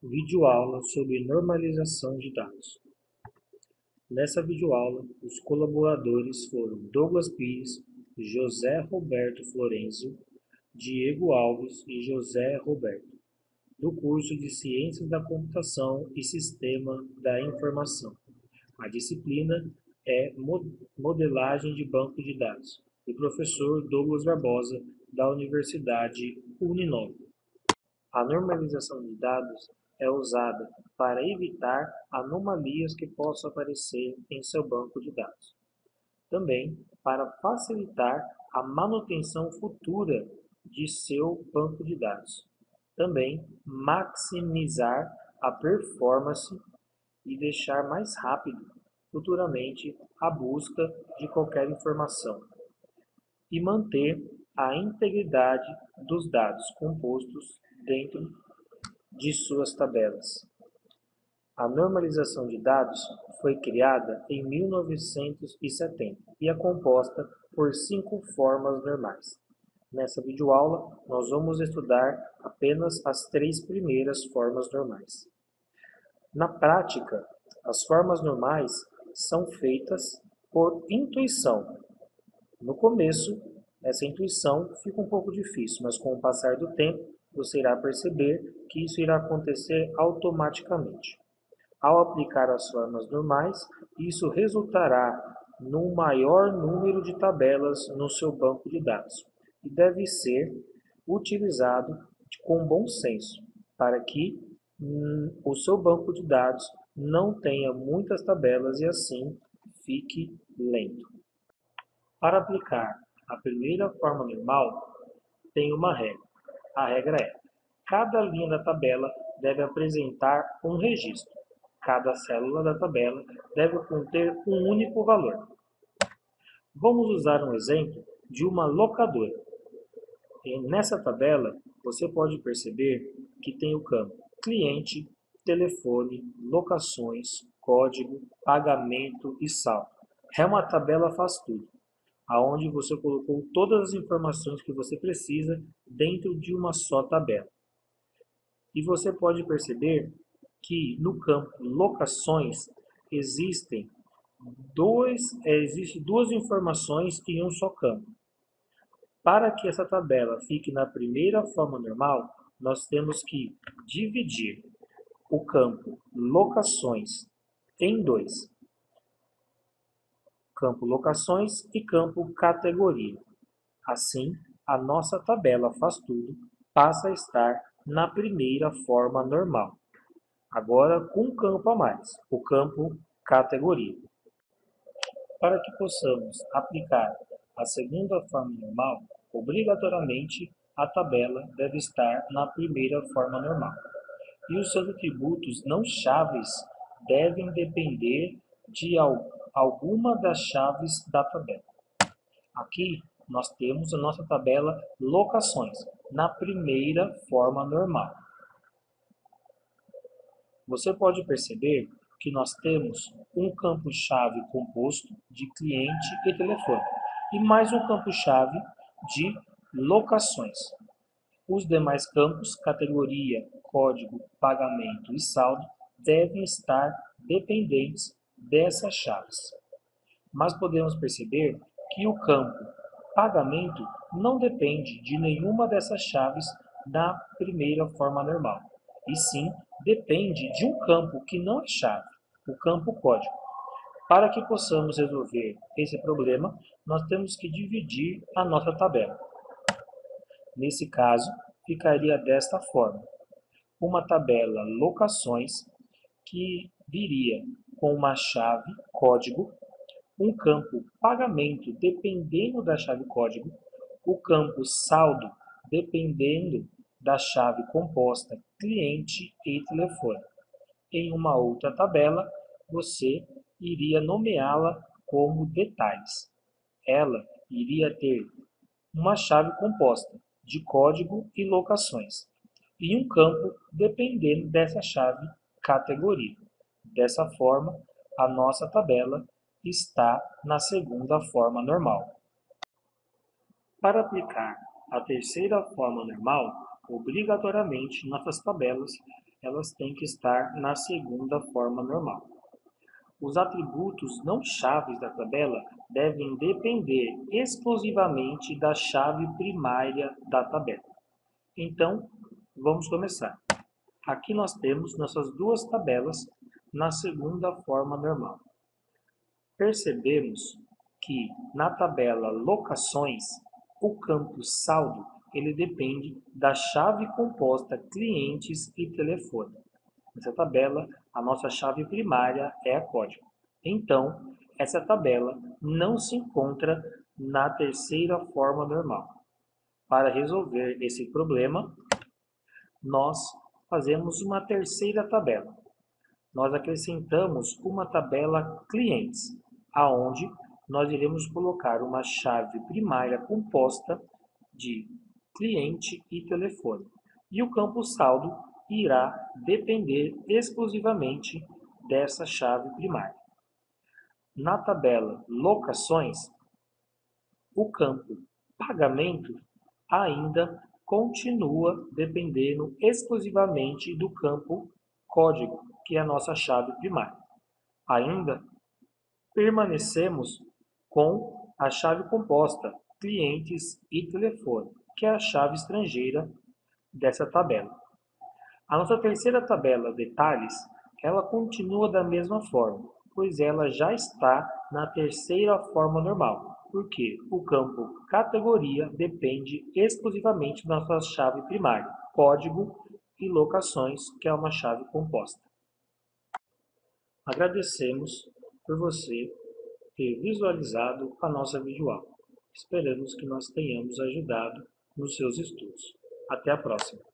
Videoaula sobre normalização de dados. Nessa videoaula, os colaboradores foram Douglas Pires, José Roberto Florencio, Diego Alves e José Roberto, do curso de Ciências da Computação e Sistema da Informação. A disciplina é Modelagem de Banco de Dados, do professor Douglas Barbosa, da Universidade Uninove. A normalização de dados é usada para evitar anomalias que possam aparecer em seu banco de dados. Também para facilitar a manutenção futura de seu banco de dados. Também maximizar a performance e deixar mais rápido futuramente a busca de qualquer informação. E manter a integridade dos dados compostos dentro de suas tabelas. A normalização de dados foi criada em 1970 e é composta por 5 formas normais. Nessa videoaula, nós vamos estudar apenas as 3 primeiras formas normais. Na prática, as formas normais são feitas por intuição. No começo, essa intuição fica um pouco difícil, mas com o passar do tempo, você irá perceber que isso irá acontecer automaticamente. Ao aplicar as formas normais, isso resultará num maior número de tabelas no seu banco de dados e deve ser utilizado com bom senso para que o seu banco de dados não tenha muitas tabelas e assim fique lento. Para aplicar a primeira forma normal, tem uma regra. A regra é: cada linha da tabela deve apresentar um registro. Cada célula da tabela deve conter um único valor. Vamos usar um exemplo de uma locadora. Nessa tabela, você pode perceber que tem o campo cliente, telefone, locações, código, pagamento e saldo. É uma tabela faz tudo, aonde você colocou todas as informações que você precisa dentro de uma só tabela. E você pode perceber que no campo locações existem duas informações em um só campo. Para que essa tabela fique na primeira forma normal, nós temos que dividir o campo locações em dois. Campo locações e campo categoria. Assim, a nossa tabela faz tudo passa a estar na primeira forma normal. Agora com um campo a mais, o campo categoria. Para que possamos aplicar a segunda forma normal, obrigatoriamente a tabela deve estar na primeira forma normal. E os seus atributos não chaves devem depender de alguma das chaves da tabela. Aqui nós temos a nossa tabela locações, na primeira forma normal. Você pode perceber que nós temos um campo-chave composto de cliente e telefone e mais um campo-chave de locações. Os demais campos, categoria, código, pagamento e saldo, devem estar dependentes dessas chaves. Mas podemos perceber que o campo pagamento não depende de nenhuma dessas chaves da primeira forma normal, e sim depende de um campo que não é chave, o campo código. Para que possamos resolver esse problema, nós temos que dividir a nossa tabela. Nesse caso, ficaria desta forma: uma tabela locações que viria com uma chave código, um campo pagamento dependendo da chave código, o campo saldo dependendo da chave composta cliente e telefone. Em uma outra tabela, você iria nomeá-la como detalhes. Ela iria ter uma chave composta de código e locações, e um campo dependendo dessa chave categoria. Dessa forma, a nossa tabela está na segunda forma normal. Para aplicar a terceira forma normal, obrigatoriamente nossas tabelas elas têm que estar na segunda forma normal. Os atributos não chaves da tabela devem depender exclusivamente da chave primária da tabela. Então, vamos começar. Aqui nós temos nossas duas tabelas na segunda forma normal. Percebemos que na tabela locações, o campo saldo ele depende da chave composta clientes e telefone. Nessa tabela, a nossa chave primária é a código. Então, essa tabela não se encontra na terceira forma normal. Para resolver esse problema, nós fazemos uma terceira tabela. Nós acrescentamos uma tabela clientes, aonde nós iremos colocar uma chave primária composta de cliente e telefone. E o campo saldo irá depender exclusivamente dessa chave primária. Na tabela locações, o campo pagamento ainda continua dependendo exclusivamente do campo código, que é a nossa chave primária. Ainda permanecemos com a chave composta clientes e telefone, que é a chave estrangeira dessa tabela. A nossa terceira tabela, detalhes, ela continua da mesma forma, pois ela já está na terceira forma normal, porque o campo categoria depende exclusivamente da nossa chave primária, código e locações, que é uma chave composta. Agradecemos por você ter visualizado a nossa videoaula. Esperamos que nós tenhamos ajudado nos seus estudos. Até a próxima!